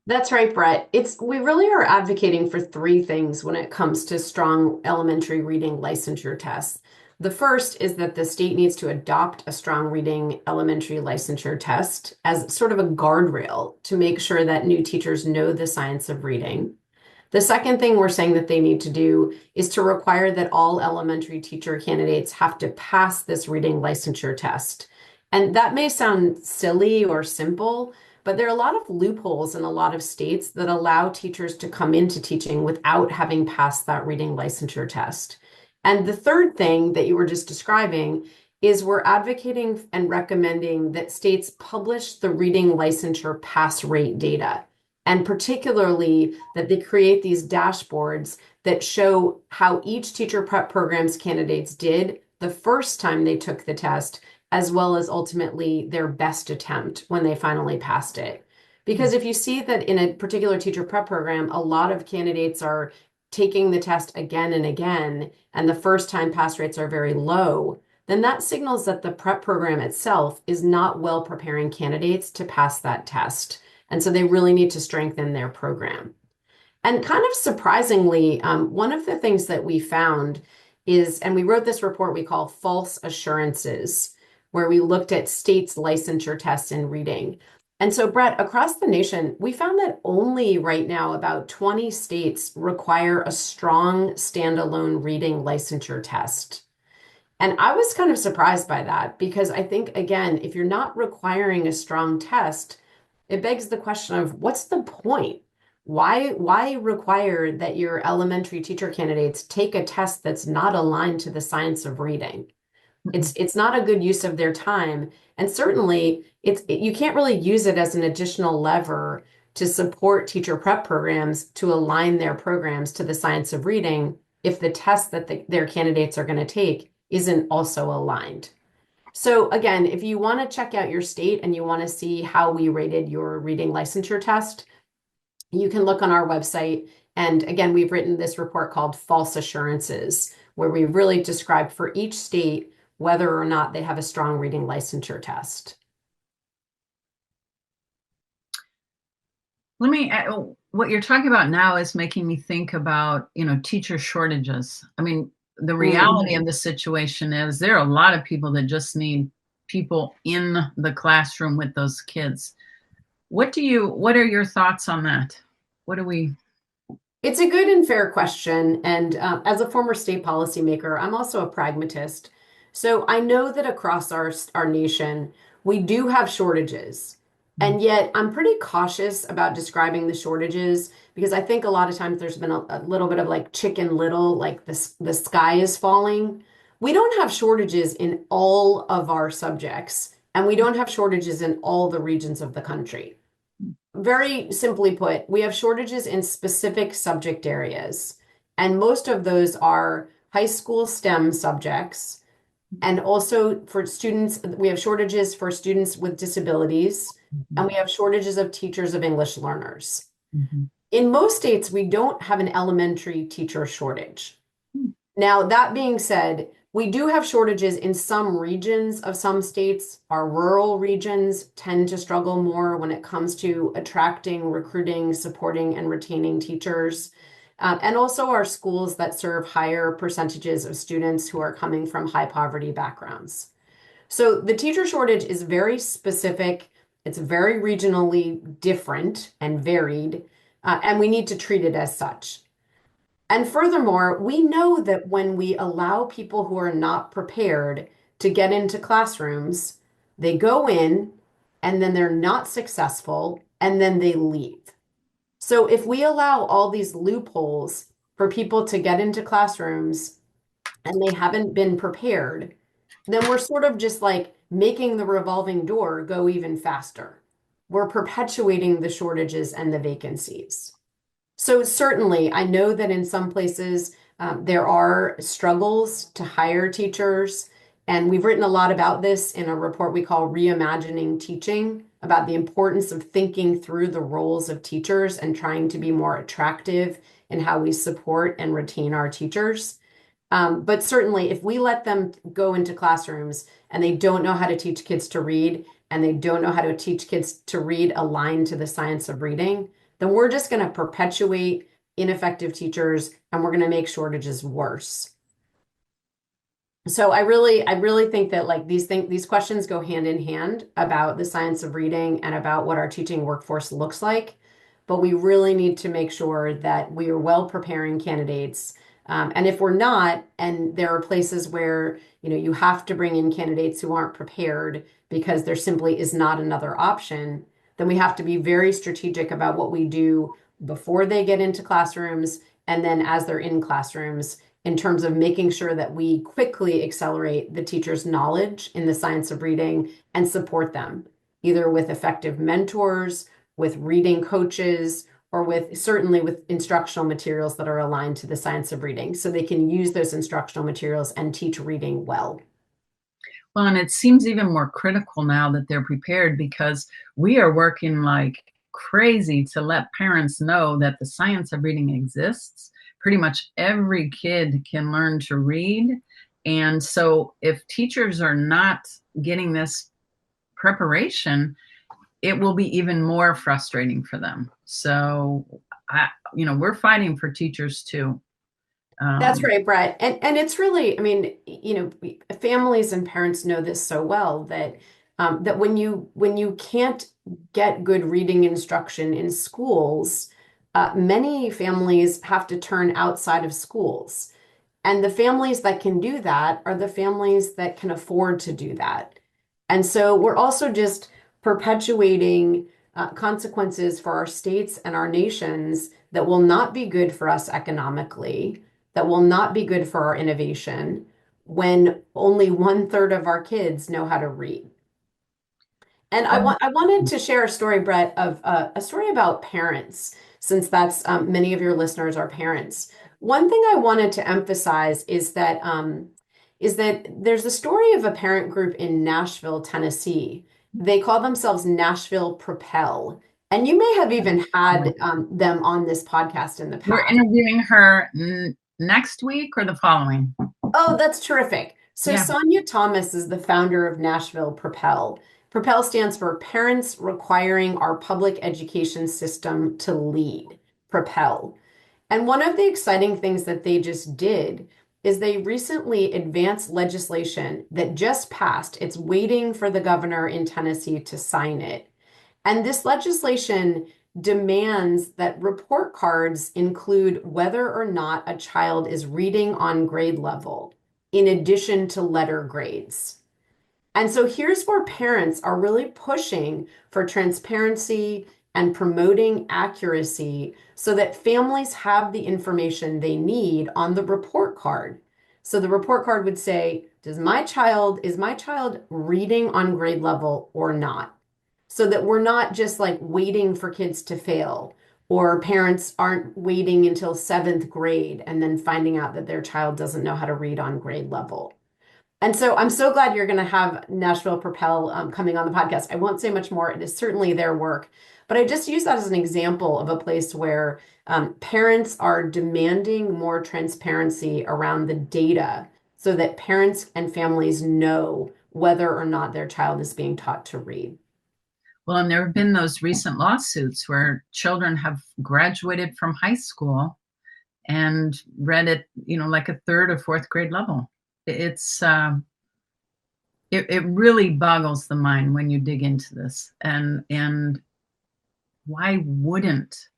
That's right, Brett. We really are advocating for 3 things when it comes to strong elementary reading licensure tests. The first is that the state needs to adopt a strong reading elementary licensure test as sort of a guardrail to make sure that new teachers know the science of reading. The second thing we're saying that they need to do is to require that all elementary teacher candidates have to pass this reading licensure test. And that may sound silly or simple, but there are a lot of loopholes in a lot of states that allow teachers to come into teaching without having passed that reading licensure test. And the third thing that you were just describing is we're advocating and recommending that states publish the reading licensure pass rate data. And particularly that they create these dashboards that show how each teacher prep program's candidates did the first time they took the test, as well as ultimately their best attempt when they finally passed it. Because if you see that in a particular teacher prep program, a lot of candidates are taking the test again and again, and the first time pass rates are very low, then that signals that the prep program itself is not well preparing candidates to pass that test. And so they really need to strengthen their program. And kind of surprisingly, one of the things that we found is, and we wrote this report we call False Assurances, where we looked at states' licensure tests in reading. And so, Brett, across the nation, we found that only right now about 20 states require a strong standalone reading licensure test. And I was kind of surprised by that because I think, again, if you're not requiring a strong test, it begs the question of what's the point? Why require that your elementary teacher candidates take a test that's not aligned to the science of reading? It's not a good use of their time, and certainly you can't really use it as an additional lever to support teacher prep programs to align their programs to the science of reading if the test that their candidates are going to take isn't also aligned. So again, if you want to check out your state and you want to see how we rated your reading licensure test, you can look on our website. And again, we've written this report called False Assurances, where we really describe for each state whether or not they have a strong reading licensure test. Let me, what you're talking about now is making me think about, teacher shortages. I mean, the reality of the situation is there are a lot of people that just need people in the classroom with those kids. What are your thoughts on that? What do we? It's a good and fair question. And as a former state policymaker, I'm also a pragmatist. So I know that across our nation, we do have shortages. And yet I'm pretty cautious about describing the shortages because I think a lot of times there's been a little bit of like chicken little, like the sky is falling. We don't have shortages in all of our subjects, and we don't have shortages in all the regions of the country. Very simply put, we have shortages in specific subject areas, and most of those are high school STEM subjects. And also for students, we have shortages for students with disabilities, and we have shortages of teachers of English learners. Mhm. In most states, we don't have an elementary teacher shortage. Mhm. Now, that being said, we do have shortages in some regions of some states. Our rural regions tend to struggle more when it comes to attracting, recruiting, supporting, and retaining teachers. And also our schools that serve higher percentages of students who are coming from high poverty backgrounds. So the teacher shortage is very specific. It's very regionally different and varied, and we need to treat it as such. And furthermore, we know that when we allow people who are not prepared to get into classrooms, they go in and then they're not successful and then they leave. So if we allow all these loopholes for people to get into classrooms and they haven't been prepared, then we're sort of just like making the revolving door go even faster. We're perpetuating the shortages and the vacancies. So certainly, I know that in some places there are struggles to hire teachers, and we've written a lot about this in a report we call Reimagining Teaching, about the importance of thinking through the roles of teachers and trying to be more attractive in how we support and retain our teachers. But certainly, if we let them go into classrooms and they don't know how to teach kids to read, and they don't know how to teach kids to read aligned to the science of reading, then we're just going to perpetuate ineffective teachers and we're going to make shortages worse. So I really think that like these questions go hand in hand about the science of reading and about what our teaching workforce looks like. But we really need to make sure that we are well preparing candidates. And if we're not, and there are places where you have to bring in candidates who aren't prepared because there simply is not another option, then we have to be very strategic about what we do before they get into classrooms and then as they're in classrooms in terms of making sure that we quickly accelerate the teacher's knowledge in the science of reading and support them, either with effective mentors, with reading coaches, or certainly with instructional materials that are aligned to the science of reading so they can use those instructional materials and teach reading well. Well, and it seems even more critical now that they're prepared because we are working like crazy to let parents know that the science of reading exists. Pretty much every kid can learn to read. And so if teachers are not getting this preparation, it will be even more frustrating for them. So we're fighting for teachers too. That's Um, right, Brett. And it's really, I mean, families and parents know this so well that that when you can't get good reading instruction in schools, many families have to turn outside of schools. And the families that can do that are the families that can afford to do that. And so we're also just perpetuating consequences for our states and our nations that will not be good for us economically, that will not be good for our innovation when only 1/3 of our kids know how to read. And well, I wanted to share a story, Brett, of a story about parents, since that's many of your listeners are parents. One thing I wanted to emphasize is that there's a story of a parent group in Nashville, Tennessee. They call themselves Nashville Propel, and you may have even had them on this podcast in the we're past. interviewing her next week or the following. Oh, that's terrific. So Yeah. Sonia Thomas is the founder of Nashville Propel. Propel stands for Parents Requiring Our Public Education System to Lead. Propel. And one of the exciting things that they just did is they recently advanced legislation that just passed. It's waiting for the governor in Tennessee to sign it. And this legislation demands that report cards include whether or not a child is reading on grade level, in addition to letter grades. And so here's where parents are really pushing for transparency and promoting accuracy so that families have the information they need on the report card. So the report card would say, is my child reading on grade level or not? So that we're not just like waiting for kids to fail, or parents aren't waiting until seventh grade and then finding out that their child doesn't know how to read on grade level. And so I'm so glad you're going to have Nashville Propel coming on the podcast. I won't say much more. It is certainly their work, but I just use that as an example of a place where parents are demanding more transparency around the data so that parents and families know whether or not their child is being taught to read. Well, and there have been those recent lawsuits where children have graduated from high school and read at, like a third or fourth grade level. It's it really boggles the mind when you dig into this. And why wouldn't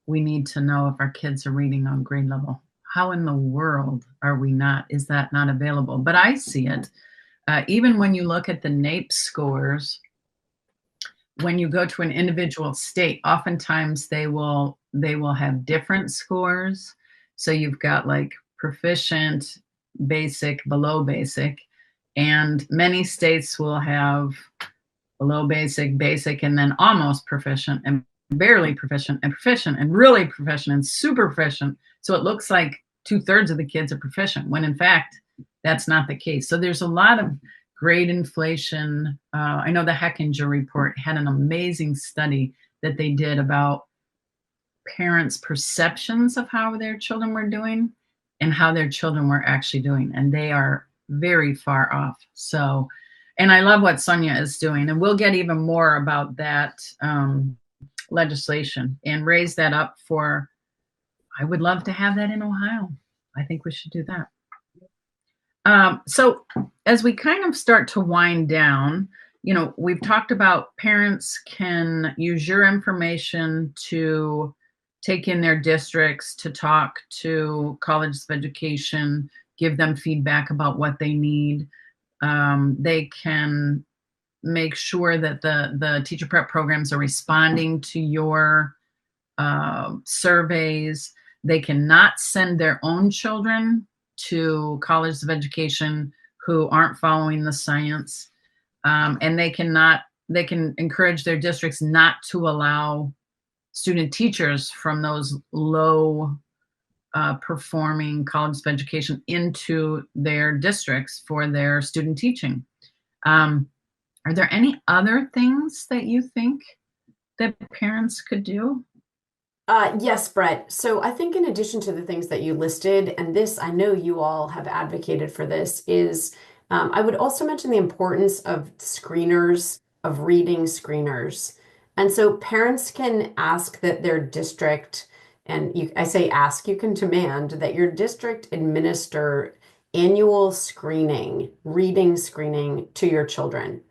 we need to know if our kids are reading on grade level? How in the world are we not? Is that not available? But I see it. Even when you look at the NAEP scores, when you go to an individual state, oftentimes they will have different scores. So you've got like proficient, basic, below basic, and many states will have below basic, basic, and then almost proficient, and barely proficient, and proficient, and really proficient, and super proficient. So it looks like 2/3 of the kids are proficient, when in fact that's not the case. So there's a lot of grade inflation. I know the Heckinger report had an amazing study that they did about parents' perceptions of how their children were doing and how their children were actually doing. And they are very far off. So, and I love what Sonia is doing. And we'll get even more about that legislation and raise that up for, I would love to have that in Ohio. I think we should do that. So as we kind of start to wind down, we've talked about parents can use your information to take in their districts, to talk to colleges of education, give them feedback about what they need. They can make sure that the teacher prep programs are responding to your surveys. They cannot send their own children to colleges of education who aren't following the science. And they can encourage their districts not to allow student teachers from those low performing colleges of education into their districts for their student teaching. Are there any other things that you think that parents could do? Yes, Brett. So I think in addition to the things that you listed, and this, I know you all have advocated for this, is I would also mention the importance of screeners, of reading screeners. And so parents can ask that their district, and I say ask, you can demand that your district administer annual screening, reading screening to your children.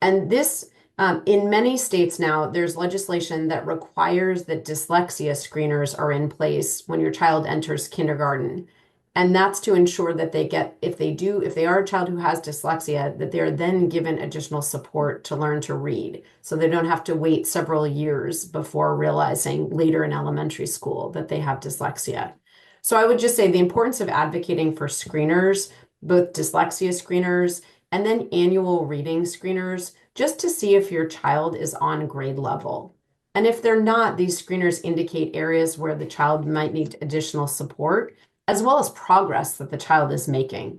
And this, in many states now, there's legislation that requires that dyslexia screeners are in place when your child enters kindergarten. And that's to ensure that they get, if they are a child who has dyslexia, that they're then given additional support to learn to read. So they don't have to wait several years before realizing later in elementary school that they have dyslexia. So I would just say the importance of advocating for screeners, both dyslexia screeners and then annual reading screeners, just to see if your child is on grade level. And if they're not, these screeners indicate areas where the child might need additional support, as well as progress that the child is making.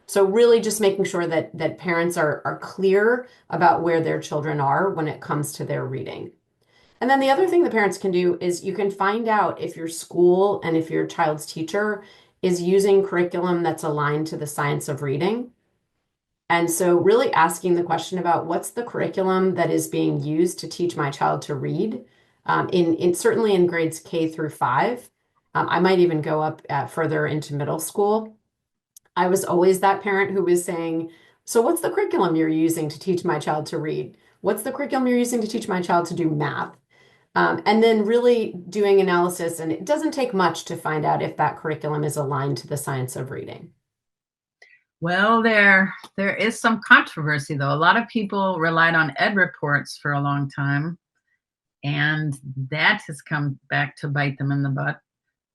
So really just making sure that parents are clear about where their children are when it comes to their reading. And then the other thing the parents can do is you can find out if your school and if your child's teacher is using curriculum that's aligned to the science of reading. And so really asking the question about what's the curriculum that is being used to teach my child to read, in certainly in grades K through 5. I might even go up further into middle school. I was always that parent who was saying, so what's the curriculum you're using to teach my child to read? What's the curriculum you're using to teach my child to do math? And then really doing analysis, and it doesn't take much to find out if that curriculum is aligned to the science of reading. Well, there is some controversy though. A lot of people relied on ed reports for a long time, and that has come back to bite them in the butt.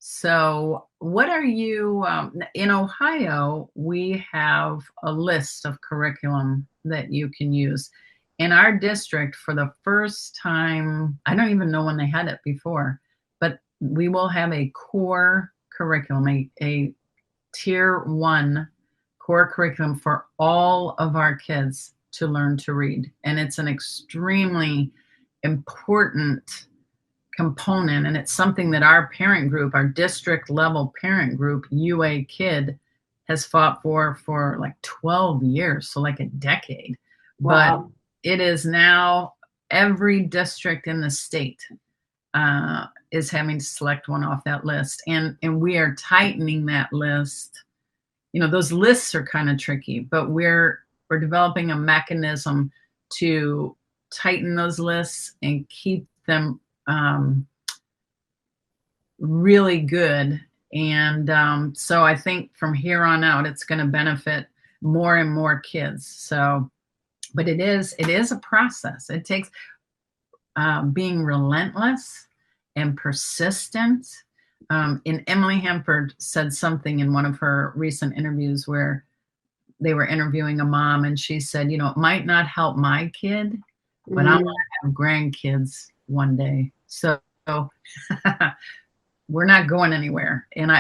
So, what are you in Ohio? We have a list of curriculum that you can use. In our district, for the first time, I don't even know when they had it before, but we will have a core curriculum, a tier one core curriculum for all of our kids to learn to read. And it's an extremely important component. And it's something that our parent group, our district level parent group, UA Kid, has fought for like 12 years, so like a decade. But Wow. it is now every district in the state is having to select one off that list. And we are tightening that list. You know, those lists are kind of tricky, but we're developing a mechanism to tighten those lists and keep them really good. And so I think from here on out, it's going to benefit more and more kids. So, but it is a process. It takes being relentless and persistent. And Emily Hampford said something in one of her recent interviews where they were interviewing a mom, and she said, you know, it might not help my kid, but I want Mm. to have grandkids one day. So we're not going anywhere. And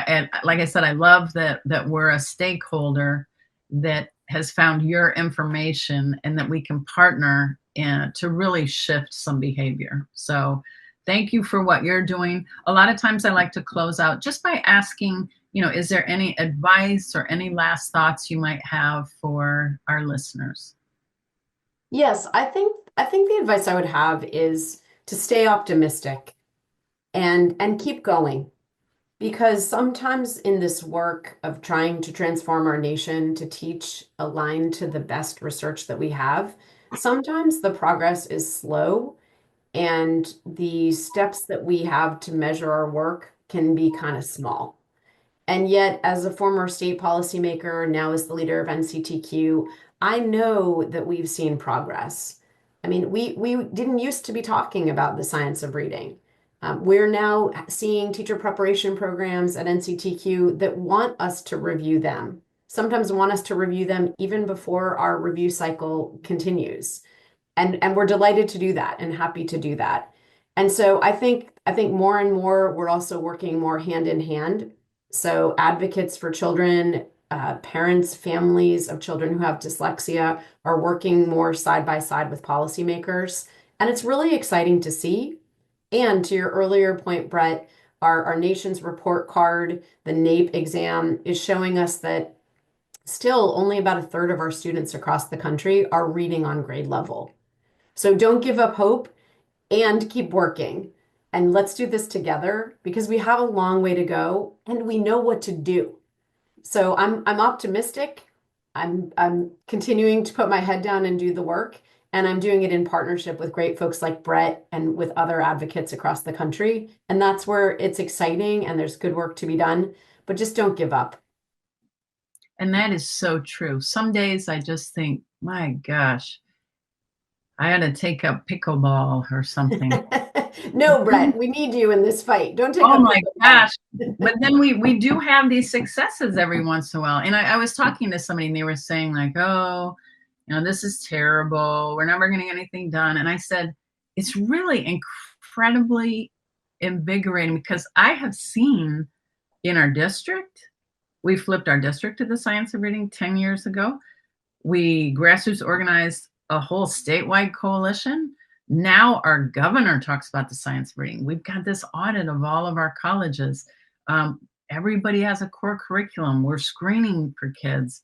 like I said, I love that we're a stakeholder that has found your information and that we can partner to really shift some behavior. So thank you for what you're doing. A lot of times I like to close out just by asking, you know, is there any advice or any last thoughts you might have for our listeners? Yes, I think the advice I would have is to stay optimistic and keep going. Because sometimes in this work of trying to transform our nation to teach aligned to the best research that we have, sometimes the progress is slow and the steps that we have to measure our work can be kind of small. And yet, as a former state policymaker, now as the leader of NCTQ, I know that we've seen progress. I mean, we didn't used to be talking about the science of reading. We're now seeing teacher preparation programs at NCTQ that want us to review them, sometimes want us to review them even before our review cycle continues. And we're delighted to do that and happy to do that. And so I think more and more we're also working more hand in hand. So advocates for children, parents, families of children who have dyslexia are working more side by side with policymakers. And it's really exciting to see. And to your earlier point, Brett, our nation's report card, the NAEP exam, is showing us that still only about a third of our students across the country are reading on grade level. So don't give up hope. and keep working. And let's do this together because we have a long way to go and we know what to do. So I'm optimistic. I'm continuing to put my head down and do the work. And I'm doing it in partnership with great folks like Brett and with other advocates across the country. And that's where it's exciting and there's good work to be done. But just don't give up. And that is so true. Some days I just think, my gosh, I had to take up pickleball or something. No, Brett, we need you in this fight. Don't take Oh up my pickleball. gosh. But then we do have these successes every once in a while. And I was talking to somebody and they were saying, like, oh, this is terrible. We're never going to get anything done. And I said, it's really incredibly invigorating because I have seen in our district, we flipped our district to the science of reading 10 years ago. We grassroots organized a whole statewide coalition. Now our governor talks about the science of reading. We've got this audit of all of our colleges. Everybody has a core curriculum. We're screening for kids.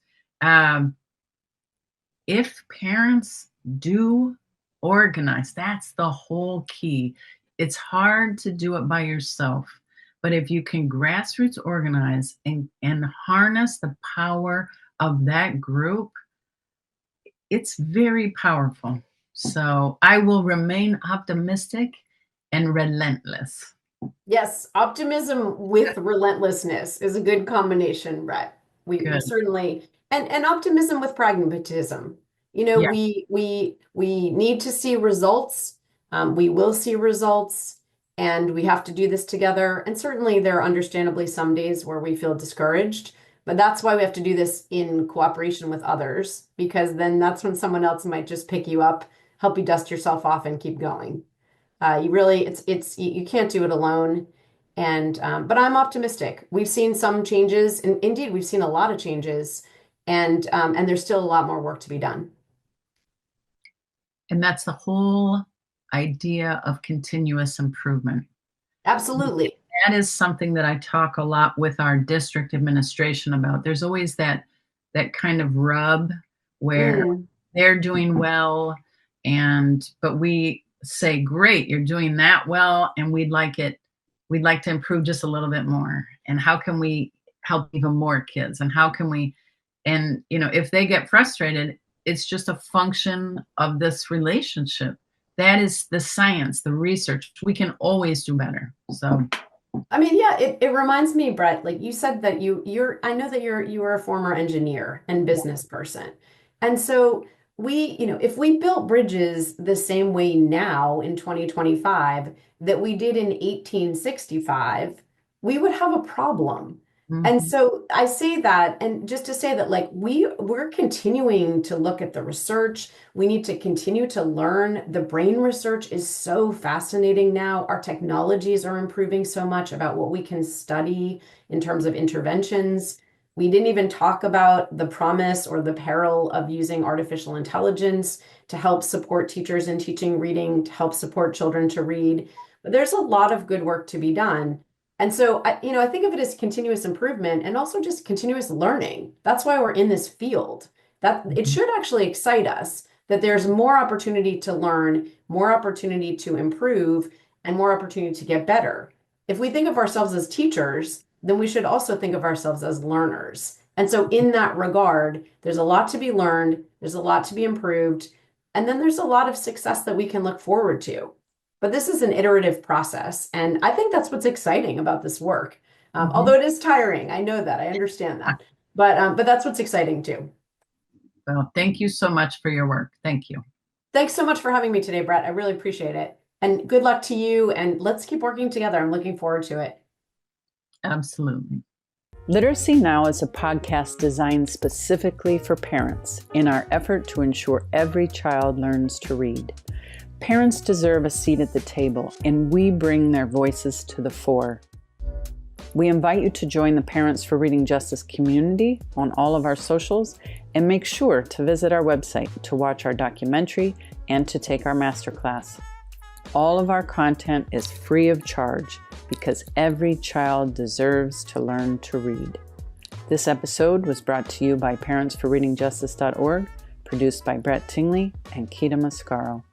If parents do organize, that's the whole key. It's hard to do it by yourself, but if you can grassroots organize and harness the power of that group, it's very powerful. So I will remain optimistic and relentless. Yes, optimism with relentlessness is a good combination, Brett. We Good. certainly and optimism with pragmatism. Yeah. We need to see results. We will see results, and we have to do this together. And certainly, there are understandably some days where we feel discouraged, but that's why we have to do this in cooperation with others, because then that's when someone else might just pick you up, help you dust yourself off, and keep going. You really, you can't do it alone. And but I'm optimistic. We've seen some changes, and indeed, we've seen a lot of changes, and there's still a lot more work to be done. And that's the whole idea of continuous improvement. Absolutely. That is something that I talk a lot with our district administration about. There's always that kind of rub where Mm. they're doing well, but we say, great, you're doing that well, and we'd like to improve just a little bit more. And how can we help even more kids? And how can we, and if they get frustrated, it's just a function of this relationship. That is the science, the research. We can always do better. So I mean, yeah, it reminds me, Brett, like you said that I know that you were a former engineer and business person. And so if we built bridges the same way now in 2025 that we did in 1865, we would have a problem. And mhm. so I say that, and just to say that, like, we're continuing to look at the research. We need to continue to learn. The brain research is so fascinating now. Our technologies are improving so much about what we can study in terms of interventions. We didn't even talk about the promise or the peril of using artificial intelligence to help support teachers in teaching reading, to help support children to read. But there's a lot of good work to be done. And so I think of it as continuous improvement and also just continuous learning. That's why we're in this field. That it Mhm. should actually excite us that there's more opportunity to learn, more opportunity to improve, and more opportunity to get better. If we think of ourselves as teachers, then we should also think of ourselves as learners. And so, in that regard, there's a lot to be learned, there's a lot to be improved, and then there's a lot of success that we can look forward to. But this is an iterative process, and I think that's what's exciting about this work. Although Mhm. it is tiring, I know that, I understand that, but that's what's exciting too. Well, thank you so much for your work. Thank you. Thanks so much for having me today, Brett. I really appreciate it. And good luck to you, and let's keep working together. I'm looking forward to it. Absolutely. Literacy Now is a podcast designed specifically for parents in our effort to ensure every child learns to read. Parents deserve a seat at the table, and we bring their voices to the fore. We invite you to join the Parents for Reading Justice community on all of our socials, and make sure to visit our website to watch our documentary and to take our masterclass. All of our content is free of charge because every child deserves to learn to read. This episode was brought to you by parentsforreadingjustice.org, produced by Brett Tingley and Keita Mascaro.